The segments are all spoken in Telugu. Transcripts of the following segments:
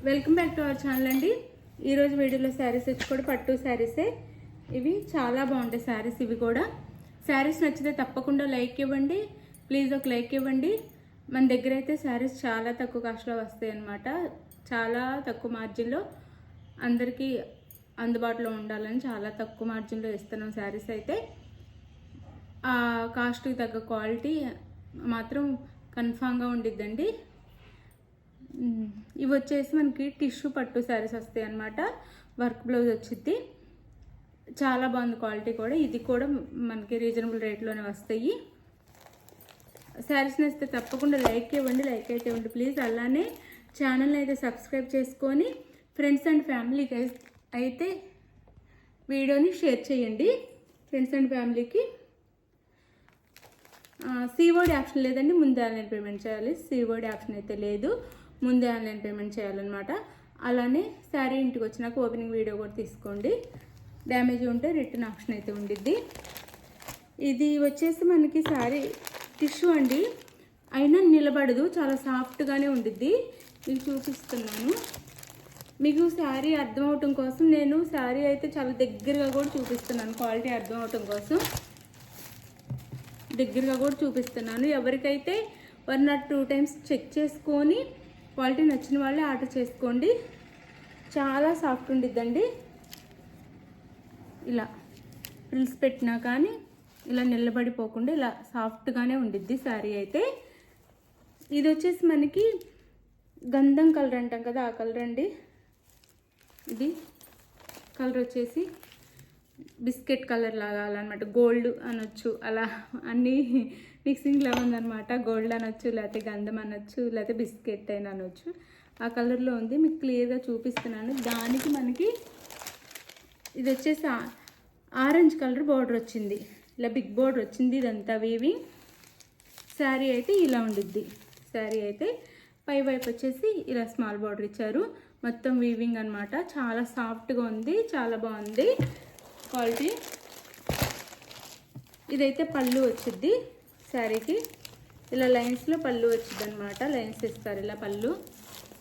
Welcome back to our channel అండి. ఈరోజు వీడియోలో శారీస్ వచ్చి కూడా పట్టు శారీసే. ఇవి చాలా బాగుంటాయి శారీస్. ఇవి కూడా శారీస్ నచ్చితే తప్పకుండా లైక్ ఇవ్వండి. ప్లీజ్ ఒక లైక్ ఇవ్వండి. మన దగ్గర అయితే శారీస్ చాలా తక్కువ కాస్ట్లో వస్తాయి అన్నమాట. చాలా తక్కువ మార్జిన్లో అందరికీ అందుబాటులో ఉండాలని చాలా తక్కువ మార్జిన్లో ఇస్తున్నాం శారీస్ అయితే. ఆ కాస్ట్కి తగ్గ క్వాలిటీ మాత్రం కన్ఫామ్గా ఉండిద్దండి. ఇవి వచ్చేసి మనకి టిష్యూ పట్టు శారీస్ వస్తాయి అన్నమాట. వర్క్ బ్లౌజ్ వచ్చింది. చాలా బాగుంది క్వాలిటీ కూడా. ఇది కూడా మనకి రీజనబుల్ రేట్లోనే వస్తాయి. శారీస్ నచ్చితే తప్పకుండా లైక్ ఇవ్వండి. లైక్ అయితే ఇవ్వండి ప్లీజ్. అలానే ఛానల్ని అయితే సబ్స్క్రైబ్ చేసుకొని ఫ్రెండ్స్ అండ్ ఫ్యామిలీకి అయితే వీడియోని షేర్ చేయండి. ఫ్రెండ్స్ అండ్ ఫ్యామిలీకి. సిఓడి ఆప్షన్ లేదండి, ముందే ఆన్లైన్ పేమెంట్ చేయాలి. సిఓడి ఆప్షన్ అయితే లేదు, ముందే ఆన్లైన్ పేమెంట్ చేయాలన్నమాట. అలానే శారీ ఇంటికి వచ్చినాక ఓపెనింగ్ వీడియో కూడా తీసుకోండి. డ్యామేజ్ ఉంటే రిటర్న్ ఆప్షన్ అయితే ఉండిద్ది. ఇది వచ్చేసి మనకి శారీ టిష్యూ అండి, అయినా నిలబడదు, చాలా సాఫ్ట్గానే ఉండిద్ది. మీకు చూపిస్తున్నాను. మీకు శారీ అర్థం అవటం కోసం నేను శారీ అయితే చాలా దగ్గరగా కూడా చూపిస్తున్నాను. క్వాలిటీ అర్థం అవటం కోసం దగ్గరగా కూడా చూపిస్తున్నాను. ఎవరికైతే 1 or 2 times చెక్ చేసుకొని క్వాలిటీ నచ్చిన వాళ్ళే ఆర్డర్ చేసుకోండి. చాలా సాఫ్ట్ ఉండిద్దండి. ఇలా ఫ్రిల్స్ పెట్టినా కానీ ఇలా నిలబడిపోకుండా ఇలా సాఫ్ట్గానే ఉండిద్ది శారీ అయితే. ఇది వచ్చేసి మనకి గంధం కలర్ అంటాం కదా, ఆ కలర్ అండి. ఇది కలర్ వచ్చేసి బిస్కెట్ కలర్ లాగా అనమాట. గోల్డ్ అనొచ్చు, అలా అన్నీ మిక్సింగ్లో ఉందన్నమాట. గోల్డ్ అనొచ్చు, లేకపోతే గంధం అనొచ్చు, లేకపోతే బిస్కెట్ అయినా అనొచ్చు. ఆ కలర్లో ఉంది. మీకు క్లియర్గా చూపిస్తున్నాను. దానికి మనకి ఇది వచ్చేసి ఆరెంజ్ కలర్ బార్డర్ వచ్చింది. ఇలా బిగ్ బార్డర్ వచ్చింది. ఇదంతా వీవింగ్. శారీ అయితే ఇలా ఉండిద్ది. శారీ అయితే పై వైపు వచ్చేసి ఇలా స్మాల్ బార్డర్ ఇచ్చారు. మొత్తం వీవింగ్ అనమాట. చాలా సాఫ్ట్గా ఉంది, చాలా బాగుంది క్వాలిటీ. ఇదైతే పళ్ళు వచ్చిద్ది శారీకి. ఇలా లైన్స్లో పళ్ళు వచ్చింది అనమాట. లైన్స్ ఇస్తారు ఇలా.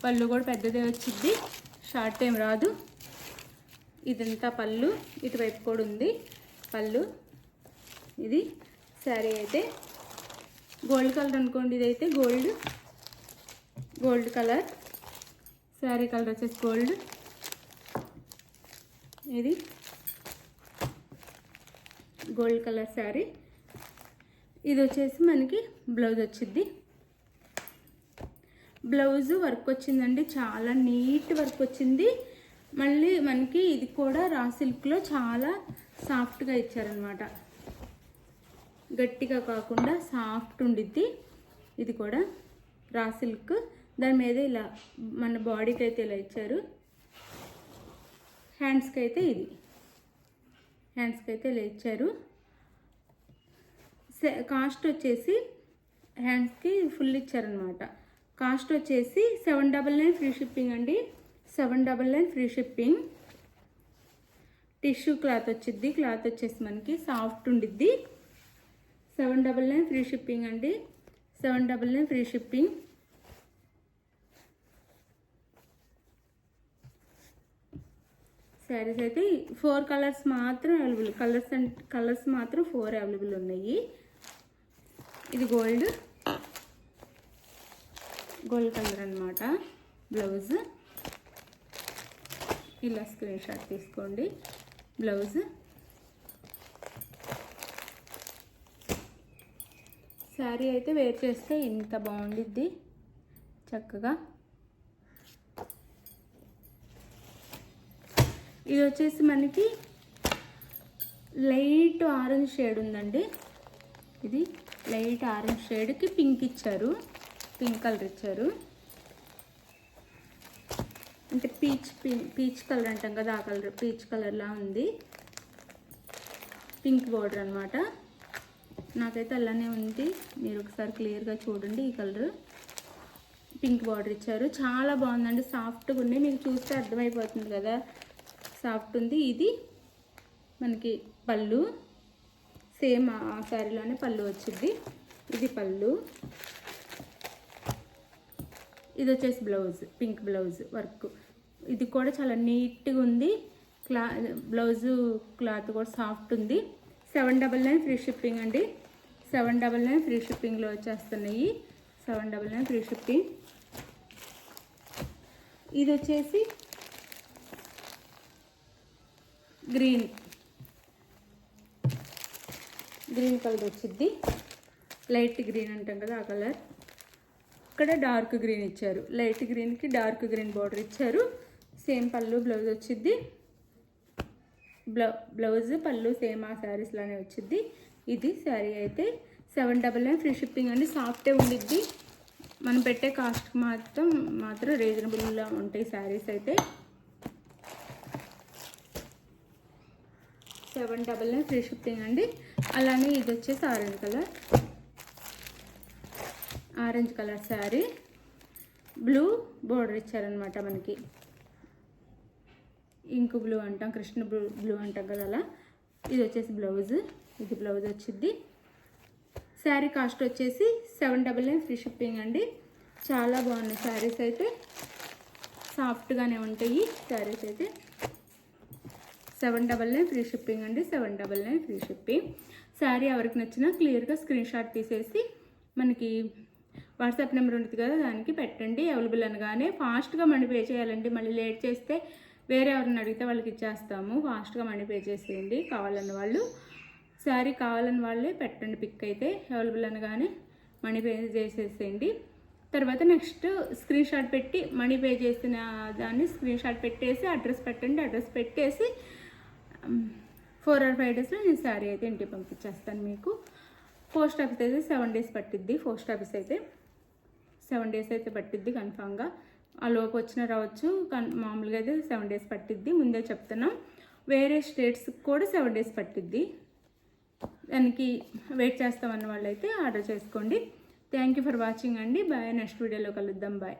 పళ్ళు కూడా పెద్దదే వచ్చిద్ది, షార్ట్ ఏం రాదు. ఇదంతా పళ్ళు. ఇటువైపు కూడా ఉంది పళ్ళు. ఇది శారీ అయితే గోల్డ్ కలర్ అనుకోండి. ఇదైతే గోల్డ్ కలర్. శారీ కలర్ వచ్చేసి గోల్డ్. ఇది గోల్డ్ కలర్ శారీ. ఇది వచ్చేసి మనకి బ్లౌజ్ వచ్చింది. బ్లౌజ్ వర్క్ వచ్చిందండి, చాలా నీట్ వర్క్ వచ్చింది. మళ్ళీ మనకి ఇది కూడా రా సిల్క్లో చాలా సాఫ్ట్గా ఇచ్చారనమాట. గట్టిగా కాకుండా సాఫ్ట్ ఉండిద్ది. ఇది కూడా రా సిల్క్. దాని మీద ఇలా మన బాడీకి అయితే ఇలా ఇచ్చారు. హ్యాండ్స్కి అయితే ఇలా ఇచ్చారు. కాస్ట్ వచ్చేసి హ్యాండ్స్కి ఫుల్ ఇచ్చారనమాట. కాస్ట్ వచ్చేసి 799 ఫ్రీ షిప్పింగ్ అండి. 799 ఫ్రీ షిప్పింగ్. టిష్యూ క్లాత్ వచ్చిద్ది. క్లాత్ వచ్చేసి మనకి సాఫ్ట్ ఉండిద్ది. 799 ఫ్రీ షిప్పింగ్ అండి. 799 ఫ్రీ షిప్పింగ్. శారీస్ అయితే 4 కలర్స్ మాత్రం అవైలబుల్. కలర్స్ మాత్రం 4 అవైలబుల్ ఉన్నాయి. ఇది గోల్డ్ కలర్ అన్నమాట. బ్లౌజ్ ఇలా స్క్రీన్ షాట్ తీసుకోండి. బ్లౌజ్ శారీ అయితే వేర్ చేస్తే ఇంత బాగుండిద్ది చక్కగా. ఇది వచ్చేసి మనకి లైట్ ఆరెంజ్ షేడ్ ఉందండి. ఇది లైట్ ఆరెంజ్ షేడ్కి పింక్ ఇచ్చారు. పింక్ కలర్ ఇచ్చారు. అంటే పీచ్ కలర్ అంటాం కదా, ఆ కలర్ పీచ్ కలర్లా ఉంది. పింక్ బార్డర్ అనమాట. నాకైతే అలానే ఉంది. మీరు ఒకసారి క్లియర్గా చూడండి. ఈ కలర్ పింక్ బార్డర్ ఇచ్చారు. చాలా బాగుందండి. సాఫ్ట్గా ఉన్నాయి. మీకు చూస్తే అర్థమైపోతుంది కదా, సాఫ్ట్ ఉంది. ఇది మనకి పళ్ళు. సేమ్ ఆ శారీలోనే పళ్ళు వచ్చింది. ఇది పళ్ళు. ఇది వచ్చేసి బ్లౌజ్, పింక్ బ్లౌజ్ వర్క్. ఇది కూడా చాలా నీట్గా ఉంది. బ్లౌజు క్లాత్ కూడా సాఫ్ట్ ఉంది. 799 ఫ్రీ షిప్పింగ్ అండి. 799 ఫ్రీ షిప్పింగ్లో వచ్చేస్తున్నాయి. 799 ఫ్రీ షిప్పింగ్. ఇది వచ్చేసి గ్రీన్ కలర్ వచ్చింది. లైట్ గ్రీన్ అంటాం కదా ఆ కలర్. ఇక్కడ డార్క్ గ్రీన్ ఇచ్చారు. లైట్ గ్రీన్కి డార్క్ గ్రీన్ బార్డర్ ఇచ్చారు. సేమ్ పళ్ళు బ్లౌజ్ వచ్చింది. బ్లౌజ్ పళ్ళు సేమ్ ఆ శారీస్ లానే వచ్చింది. ఇది శారీ అయితే 799 ఫ్రీ షిప్పింగ్ అండి. సాఫ్టే ఉండిద్ది. మనం పెట్టే కాస్ట్ మాత్రం రీజనబుల్గా ఉంటాయి శారీస్ అయితే. 799 ఫ్రీ షిప్పింగ్ అండి. అలానే ఇది వచ్చేసి orange colour sari. Blue border ఇచ్చారనమాట మనకి. ఇంకు బ్లూ అంటాం, కృష్ణ బ్లూ అంటాం కదా అలా. ఇది వచ్చేసి బ్లౌజ్. ఇది బ్లౌజ్ వచ్చింది. శారీ కాస్ట్ వచ్చేసి 799 ఫ్రీ షిప్పింగ్ అండి. చాలా బాగున్నాయి శారీస్ అయితే. సాఫ్ట్గానే ఉంటాయి శారీస్ అయితే. 799 ఫ్రీ షిప్పింగ్ అండి. 799 ఫ్రీ షిప్పింగ్. శారీ ఎవరికి నచ్చినా క్లియర్గా స్క్రీన్ షాట్ తీసేసి మనకి వాట్సాప్ నెంబర్ ఉంటుంది కదా దానికి పెట్టండి. అవైలబుల్ అనగానే ఫాస్ట్గా మనీ పే చేయాలండి. మళ్ళీ లేట్ చేస్తే వేరే ఎవరిని అడిగితే వాళ్ళకి ఇచ్చేస్తాము. ఫాస్ట్గా మనీ పే చేసేయండి కావాలన్న వాళ్ళు. శారీ కావాలని వాళ్ళే పెట్టండి పిక్ అయితే. అవైలబుల్ అనగానే మనీ పే చేసేసేయండి. తర్వాత నెక్స్ట్ స్క్రీన్ షాట్ పెట్టి మనీ పే చేసిన దాన్ని స్క్రీన్ షాట్ పెట్టేసి అడ్రస్ పెట్టండి. అడ్రస్ పెట్టేసి 4 or 5 డేస్లో నేను శారీ అయితే ఇంటికి పంపించేస్తాను మీకు. పోస్ట్ ఆఫీస్ అయితే 7 డేస్ పట్టిద్ది. పోస్ట్ ఆఫీస్ అయితే 7 డేస్ అయితే పట్టిద్ది కన్ఫామ్గా. ఆ లోపు వచ్చినా రావచ్చు. మామూలుగా అయితే 7 డేస్ పట్టిద్ది. ముందే చెప్తున్నాం. వేరే స్టేట్స్కి కూడా 7 డేస్ పట్టిద్ది. దానికి వెయిట్ చేస్తామన్న వాళ్ళు అయితే ఆర్డర్ చేసుకోండి. థ్యాంక్ యూ ఫర్ వాచింగ్ అండి. బాయ్. నెక్స్ట్ వీడియోలో కలుద్దాం. బాయ్.